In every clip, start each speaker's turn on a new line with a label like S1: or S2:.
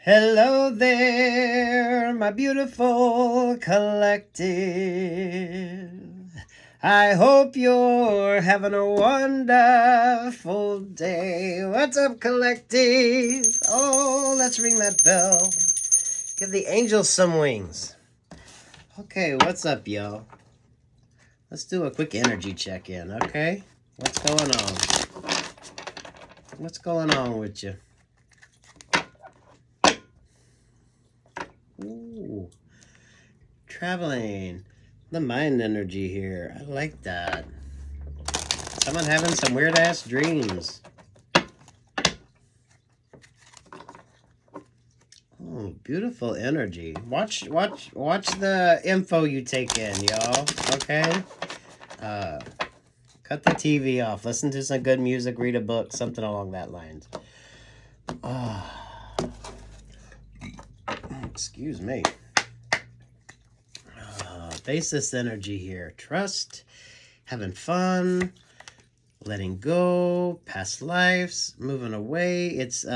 S1: Hello there, my beautiful collective. I hope you're having a wonderful day. What's up, collective? Oh, let's ring that bell. Give the angels some wings. Okay, what's up, y'all? Let's do a quick energy check-in, okay? What's going on? What's going on with you? Ooh, traveling. The mind energy here. I like that. Someone having some weird-ass dreams. Oh, beautiful energy. Watch the info you take in, y'all. Okay? Cut the TV off. Listen to some good music. Read a book. Something along that lines. Excuse me. Face this energy here. Trust. Having fun. Letting go. Past lives. Moving away. It's,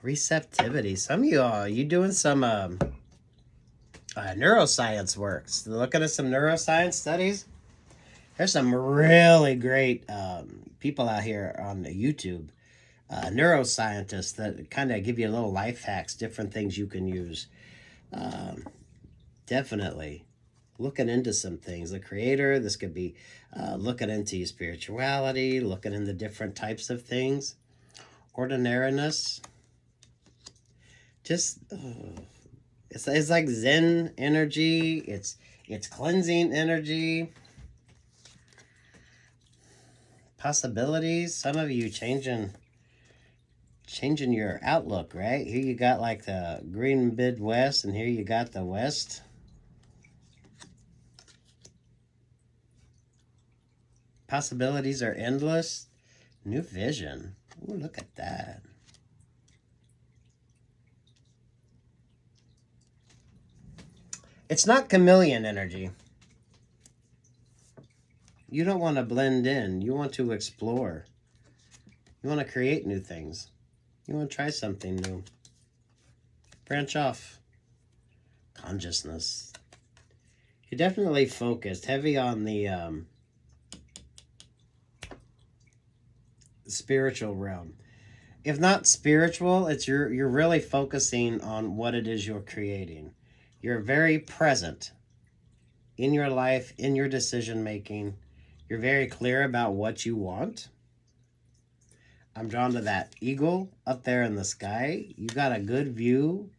S1: receptivity. Some of you doing some neuroscience works. Looking at some neuroscience studies. There's some really great people out here on YouTube, neuroscientists that kind of give you little life hacks, different things you can use. Definitely looking into some things. The creator, this could be looking into your spirituality, looking into different types of things. Ordinariness. Just it's like Zen energy. It's cleansing energy. Possibilities. Some of you changing your outlook, right? Here you got like the green Midwest, and here you got the West. Possibilities are endless. New vision. Ooh, look at that. It's not chameleon energy. You don't want to blend in. You want to explore. You want to create new things. You want to try something new. Branch off. Consciousness. You're definitely focused. Heavy on the spiritual realm. If not spiritual, it's you're really focusing on what it is you're creating. You're very present in your life, in your decision making. You're very clear about what you want. I'm drawn to that eagle up there in the sky. You got a good view.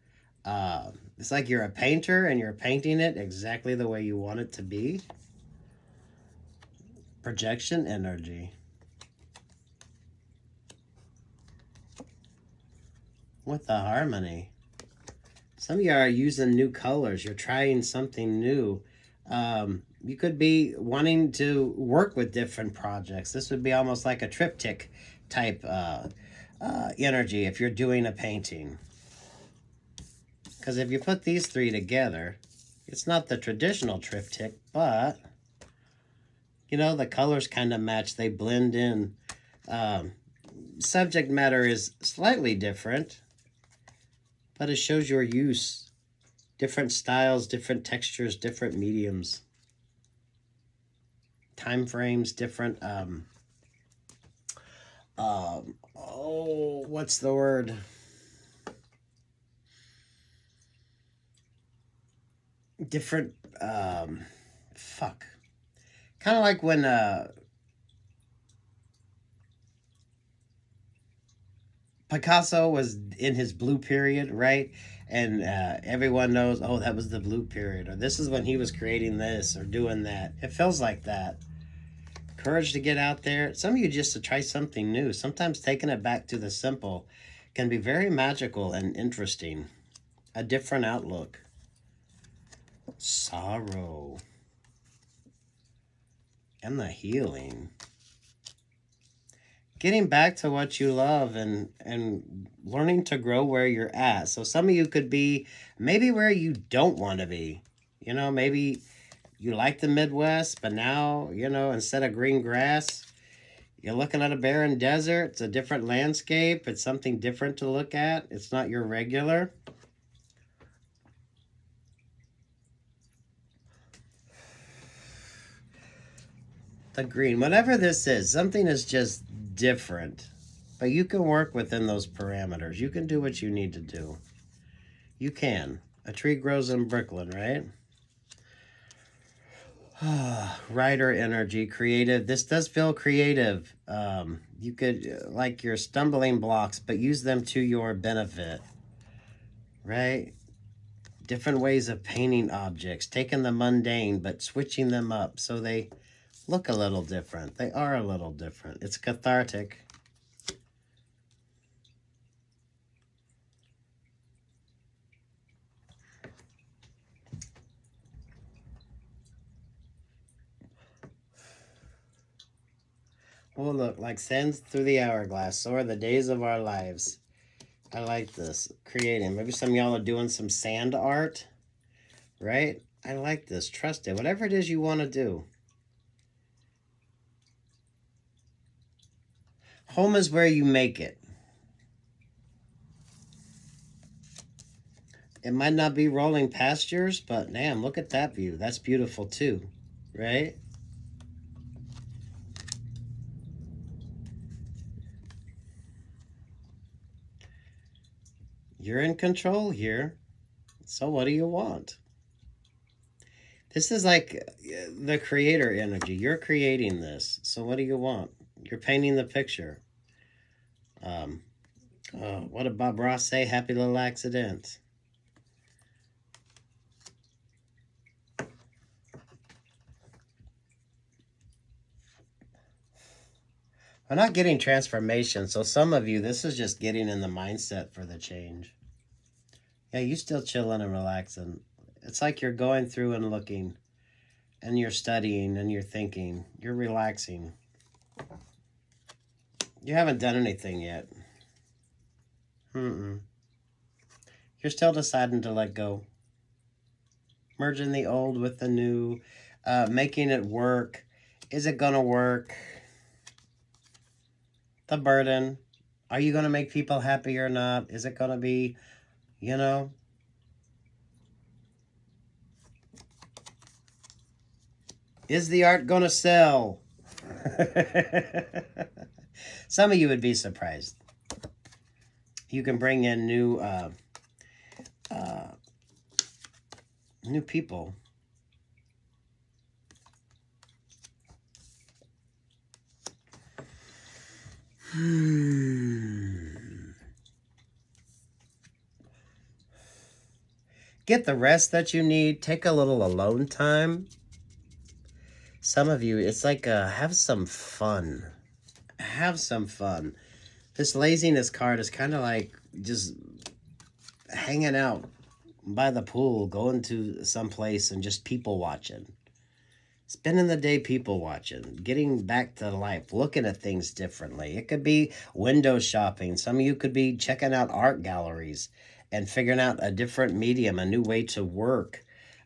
S1: It's like you're a painter and you're painting it exactly the way you want it to be. Projection energy. With the harmony. Some of you are using new colors. You're trying something new. You could be wanting to work with different projects. This would be almost like a triptych type energy if you're doing a painting. Because if you put these three together, it's not the traditional triptych, but, you know, the colors kind of match. They blend in. Subject matter is slightly different, but it shows your use. Different styles, different textures, different mediums. Time frames, different, what's the word? Different, fuck. Kind of like when, Picasso was in his blue period, right? And everyone knows, oh, that was the blue period, or this is when he was creating this or doing that. It feels like that. Courage to get out there. Some of you just to try something new. Sometimes taking it back to the simple can be very magical and interesting. A different outlook. Sorrow. And the healing. Getting back to what you love and learning to grow where you're at. So some of you could be maybe where you don't want to be. You know, maybe you like the Midwest, but now, you know, instead of green grass, You're looking at a barren desert. It's a different landscape. It's something different to look at. It's not your regular. The green, whatever this is, something is just different. But you can work within those parameters. You can do what you need to do. You can. A tree grows in Brooklyn, right? Writer energy, creative. This does feel creative. You could, like your stumbling blocks, but use them to your benefit, right? Different ways of painting objects, taking the mundane, but switching them up so they look a little different. They are a little different. It's cathartic. Well, look, like sands through the hourglass, so are the days of our lives. I like this. Creating. Maybe some of y'all are doing some sand art, right? I like this. Trust it. Whatever it is you want to do. Home is where you make it. It might not be rolling pastures, but damn, look at that view. That's beautiful too, right? You're in control here. So what do you want? This is like the creator energy. You're creating this. So what do you want? You're painting the picture. What did Bob Ross say? Happy little accident. I'm not getting transformation. So some of you, this is just getting in the mindset for the change. Yeah, you still chilling and relaxing. It's like you're going through and looking, and you're studying, and you're thinking. You're relaxing. You haven't done anything yet. You're still deciding to let go. Merging the old with the new. Making it work. Is it going to work? The burden. Are you going to make people happy or not? Is it going to be, you know? Is the art going to sell? Some of you would be surprised. You can bring in new people. Get the rest that you need. Take a little alone time. Some of you, it's like have some fun. Have some fun. This laziness card is kind of like just hanging out by the pool, going to some place and just people watching. Spending the day people watching, getting back to life, looking at things differently. It could be window shopping. Some of you could be checking out art galleries and figuring out a different medium, a new way to work.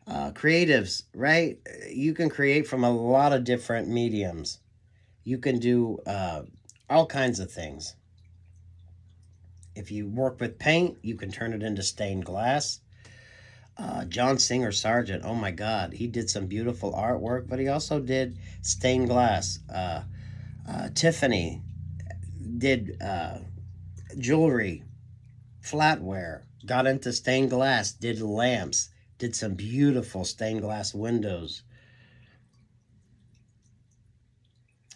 S1: Creatives, right? You can create from a lot of different mediums. You can do all kinds of things. If you work with paint, you can turn it into stained glass. John Singer Sargent, oh my God, he did some beautiful artwork, but he also did stained glass. Tiffany did jewelry, flatware, got into stained glass, did lamps, did some beautiful stained glass windows.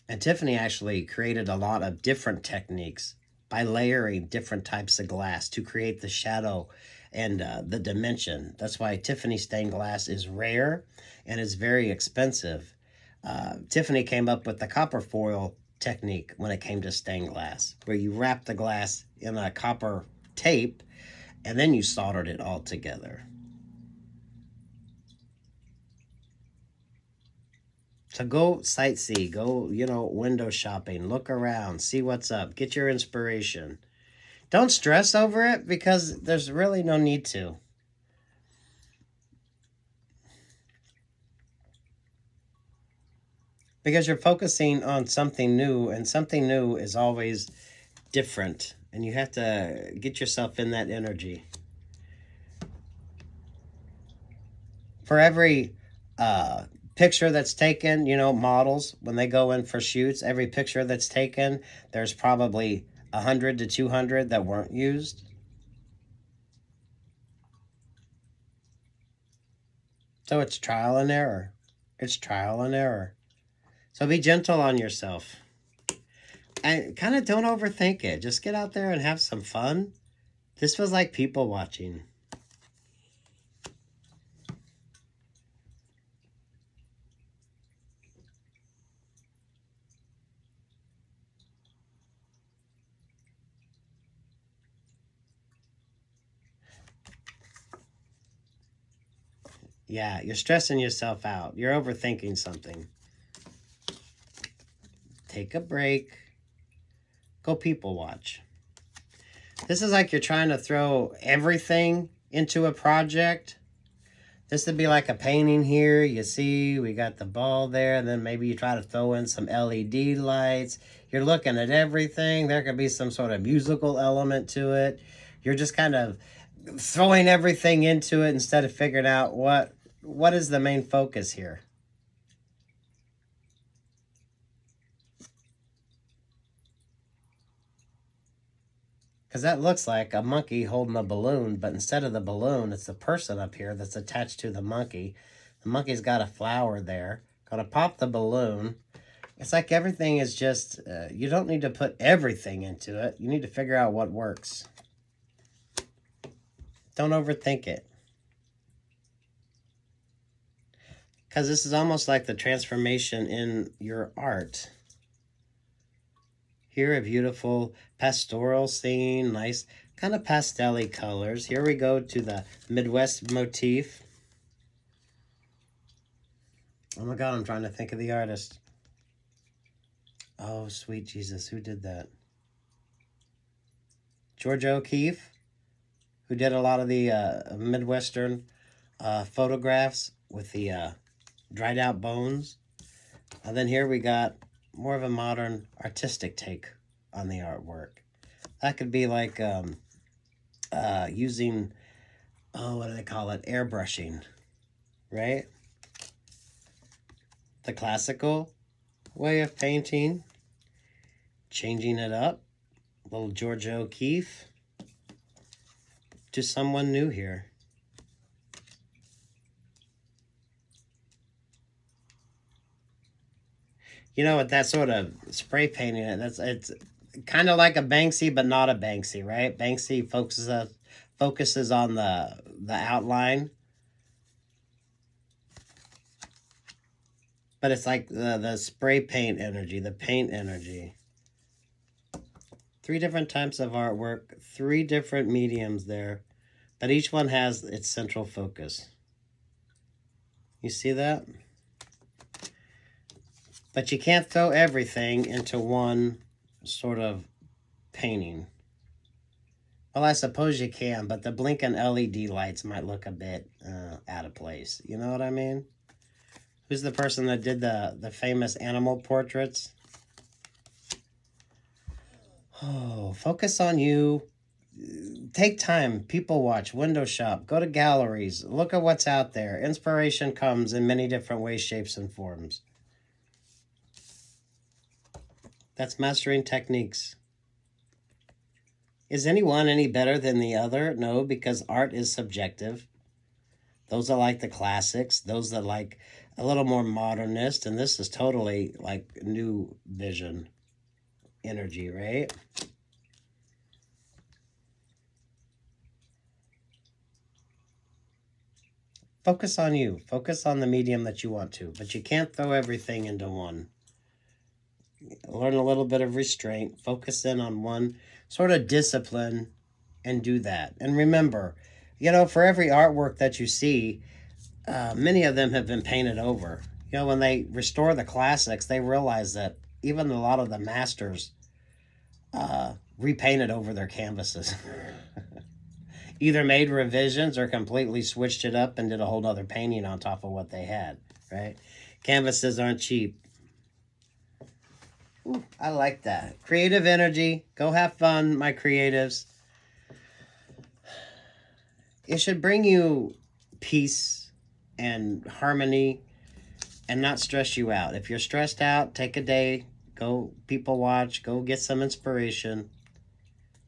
S1: And Tiffany actually created a lot of different techniques by layering different types of glass to create the shadow and the dimension. That's why Tiffany stained glass is rare and is very expensive. Tiffany came up with the copper foil technique when it came to stained glass, where you wrap the glass in a copper tape and then you soldered it all together. So go sightsee, go, window shopping, look around, see what's up, get your inspiration. Don't stress over it because there's really no need to. Because you're focusing on something new, and something new is always different. And you have to get yourself in that energy. For every picture that's taken, you know, models, when they go in for shoots, every picture that's taken, there's probably 100 to 200 that weren't used. So it's trial and error. It's trial and error. So be gentle on yourself. And kind of don't overthink it. Just get out there and have some fun. This was like people watching. Yeah, you're stressing yourself out. You're overthinking something. Take a break. Go people watch. This is like you're trying to throw everything into a project. This would be like a painting here. You see, we got the ball there. And then maybe you try to throw in some LED lights. You're looking at everything. There could be some sort of musical element to it. You're just kind of throwing everything into it instead of figuring out what is the main focus here. Because that looks like a monkey holding a balloon, but instead of the balloon, it's the person up here that's attached to the monkey. The monkey's got a flower there. Gonna pop the balloon. It's like everything is just, you don't need to put everything into it. You need to figure out what works. Don't overthink it. Because this is almost like the transformation in your art. Here, a beautiful pastoral scene, nice kind of pastel-y colors. Here we go to the Midwest motif. Oh my God, I'm trying to think of the artist. Oh, sweet Jesus, who did that? George O'Keeffe, who did a lot of the Midwestern photographs with the dried out bones. And then here we got more of a modern artistic take on the artwork. That could be like using, oh, what do they call it? Airbrushing, right? The classical way of painting, changing it up. Little George O'Keeffe to someone new here. You know, with that sort of spray painting, it's kind of like a Banksy, but not a Banksy, right? Banksy focuses on the outline, but it's like the spray paint energy, the paint energy. 3 different types of artwork, 3 different mediums there, but each one has its central focus. You see that? But you can't throw everything into one sort of painting. Well, I suppose you can, but the blinking LED lights might look a bit out of place. You know what I mean? Who's the person that did the famous animal portraits? Oh, focus on you. Take time, people watch, window shop, go to galleries, look at what's out there. Inspiration comes in many different ways, shapes, and forms. That's mastering techniques. Is anyone any better than the other? No, because art is subjective. Those are like the classics. Those that like a little more modernist. And this is totally like new vision energy, right? Focus on you. Focus on the medium that you want to. But you can't throw everything into one. Learn a little bit of restraint, focus in on one sort of discipline, and do that. And remember, you know, for every artwork that you see, many of them have been painted over. You know, when they restore the classics, they realize that even a lot of the masters repainted over their canvases. Either made revisions or completely switched it up and did a whole other painting on top of what they had, right? Canvases aren't cheap. Ooh, I like that. Creative energy. Go have fun, my creatives. It should bring you peace and harmony and not stress you out. If you're stressed out, take a day, go people watch, go get some inspiration.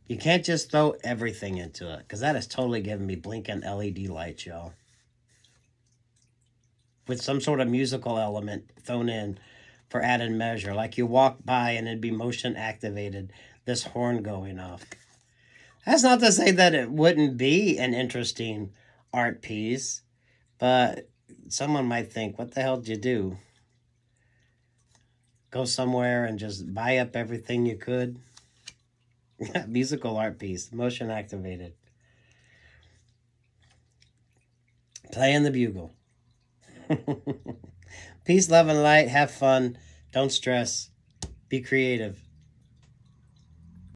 S1: You can't just throw everything into it, because that is totally giving me blinking LED lights, y'all. With some sort of musical element thrown in for added measure. Like you walk by and it'd be motion activated, this horn going off. That's not to say that it wouldn't be an interesting art piece, but someone might think, what the hell did you do? Go somewhere and just buy up everything you could? Musical art piece, motion activated. Playing the bugle. Peace, love, and light. Have fun. Don't stress. Be creative.